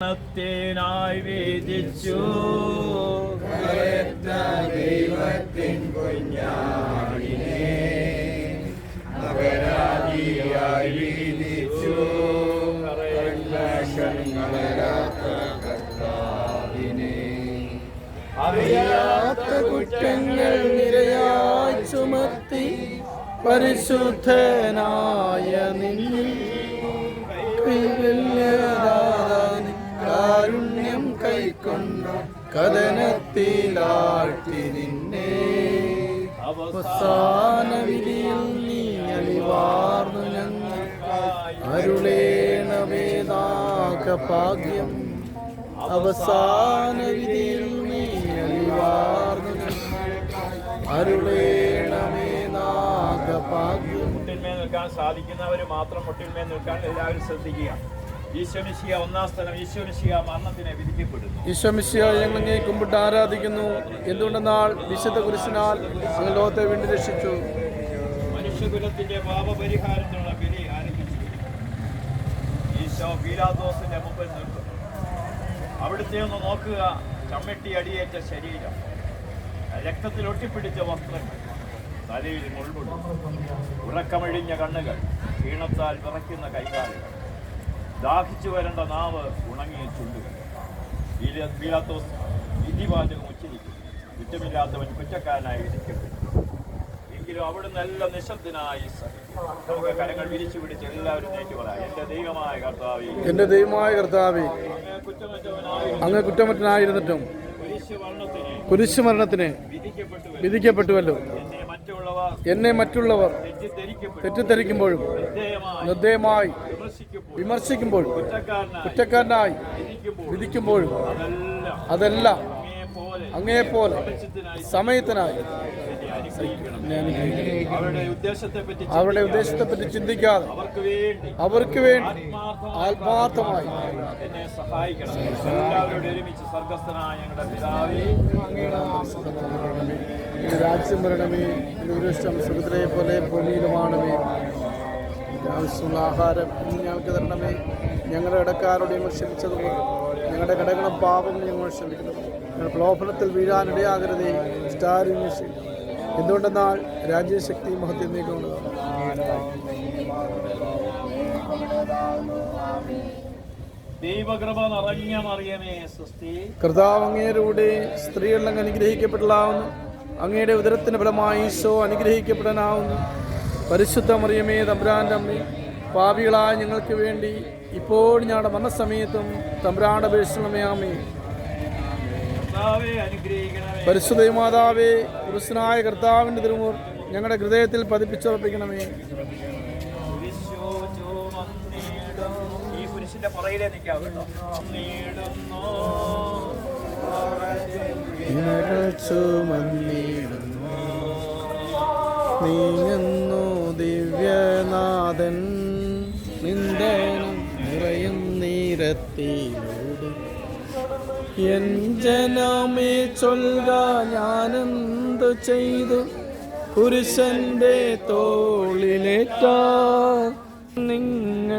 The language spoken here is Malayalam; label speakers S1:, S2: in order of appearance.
S1: ത്തിനായി വിധിച്ചു
S2: ദൈവത്തിൻ കുഞ്ഞാടിനെ അപരാധിയായി വിധിച്ചു. അറിയാത്ത കുറ്റങ്ങൾ നിരയായി ചുമത്തി പരിശുദ്ധനായ നിന്നിൽ കാരുണ്യം കൈക്കൊണ്ടു കഥനത്തിലാഴ്ത്തി നിന്നെ അവസാന വിധിയിൽ നീ അലിവാർന്നു ഞങ്ങൾ അരുളേണവേദാക ഭാഗ്യം. അവസാന വിധിയിൽ നീ അലിവാർന്നു ഞങ്ങൾ അരുളേണവേദാക ഭാഗ്യം.
S1: മുട്ടിന്മേൽ നിൽക്കാൻ സാധിക്കുന്നവർ മാത്രം മുട്ടിന്മേൽ നിൽക്കാൻ എല്ലാവരും ശ്രദ്ധിക്കുക. ഈശോമിശിഹ ഒന്നാം സ്ഥലം. ഈശോമിശിഹ മരണത്തിനെ വിധിക്കപ്പെടുന്നു.
S2: ഈശോമിശിഹ ഞങ്ങൾ അങ്ങയെ കുമ്പിട്ട് ആരാധിക്കുന്നു. എന്തുകൊണ്ടെന്നാൽ വിശുദ്ധ കുരിശിനാൽ ഞങ്ങൾ ലോകത്തെ വീണ്ടും രക്ഷിച്ചു.
S1: മനുഷ്യകുലത്തിന്റെ പാപപരിഹാരത്തിനുള്ള ബലി ആരംഭിച്ചു. ഈശോ പീലാത്തോസിന്റെ മുമ്പിൽ നിൽക്കുന്നു. അവിടുത്തെ ഒന്ന് നോക്കുക. ചമ്മട്ടി അടിയേറ്റ ശരീരം, രക്തത്തിൽ ഒട്ടിപ്പിടിച്ച വസ്ത്രങ്ങൾ, തലയിൽ മുൾമുടി, ഉറക്കമഴിഞ്ഞ കണ്ണുകൾ, ക്ഷീണത്താൽ വിറയ്ക്കുന്ന കൈകാലുകൾ, ദാഹിച്ചു വരേണ്ട നാവ്, ഉണങ്ങിയ ചുണ്ടുകൾ. പീലാത്തോസ് വിധിവാചകം ഉച്ചരിക്കുന്നു. കുറ്റമില്ലാത്തവൻ കുറ്റക്കാരനായി വിധിക്കപ്പെട്ടു. എങ്കിലും അവിടുന്ന് എല്ലാം നിശബ്ദനായി നമുക്ക് കരങ്ങൾ വിരിച്ചു പിടിച്ച് എല്ലാവരും നേറ്റു പറയാം. എന്റെ ദൈവമായ കർത്താവേ,
S2: എന്റെ ദൈവമായ കർത്താവേ, അങ്ങ് കുറ്റമറ്റനായിരുന്നിട്ടും കുരിശുമരണത്തിന് വിധിക്കപ്പെട്ടുവല്ലോ. എന്നെ മറ്റുള്ളവർ തെറ്റിദ്ധരിക്കുമ്പോഴും നിർദ്ദയമായി വിമർശിക്കുമ്പോഴും കുറ്റക്കാരനായി വിധിക്കുമ്പോഴും അതെല്ലാം അങ്ങേപ്പോലെ സമയത്തിനായി അവരുടെ ഉദ്ദേശത്തെപ്പറ്റി ചിന്തിക്കാതെ അവർക്ക് വേണ്ടി ആത്മാർത്ഥമായി
S1: എന്നെ സഹായിക്കണം. എല്ലാവരോടും ഒരുമിച്ച് സ്വർഗ്ഗസ്ഥനായ ഞങ്ങളുടെ പിതാവേ,
S2: രാജ്യം വരണമേ, ഇഷ്ടം സുഹൃത്തിനെ പോലെ ഭൂമിയിലുമാണമേ. ആവശ്യമുള്ള ആഹാരം ഞങ്ങൾക്ക് തരണമേ. ഞങ്ങളുടെ ഇടക്കാരോട് ഞങ്ങൾ ക്ഷമിച്ചതുപോലെ ഞങ്ങളുടെ കടകളും പാപങ്ങളും ഞങ്ങൾ ക്ഷമിക്കണം. ഞങ്ങൾ പ്രലോഭനത്തിൽ വീഴാനിടയാകരുതേ. എന്തുകൊണ്ടെന്നാൽ രാജ്യശക്തി മഹത്വം നീക്കുന്നത്.
S1: ദൈവകൃപ നിറഞ്ഞ മറിയമേ സ്വസ്തി.
S2: കർത്താവ് അങ്ങയുടെ സ്ത്രീകളിൽ അങ്ങ് അനുഗ്രഹിക്കപ്പെടലാവുന്നു. അങ്ങയുടെ ഉദരത്തിന് ഫലമായി ഈശോ അനുഗ്രഹിക്കപ്പെടാനാവുന്നു. പരിശുദ്ധ മറിയമേ, തമ്പുരാന്റെ അമ്മേ, പാപികളായ ഞങ്ങൾക്ക് വേണ്ടി ഇപ്പോൾ ഞങ്ങളുടെ മരണസമയത്തും തമ്പുരാന്റെ അപേക്ഷിക്കണമേ. ആമേൻ. പരിശുദ്ധ മാതാവേ, പുരുഷനായ കർത്താവിന്റെ തിരുമുർ ഞങ്ങളുടെ ഹൃദയത്തിൽ പതിപ്പിച്ചുറപ്പിക്കണമേ.
S1: ഈ പുരുഷന്റെ പുറകിലേ നിൽക്കാം.
S2: നീങ്ങുന്നു ദിവ്യനാഥൻ നിന്ദനം നിറയും നീരത്തിലൂടെ. എൻ ജനമേ ചൊൽക, ഞാനെന്തു ചെയ്തു പുരുഷന്റെ തോളിലേറ്റാ നിങ്ങൾ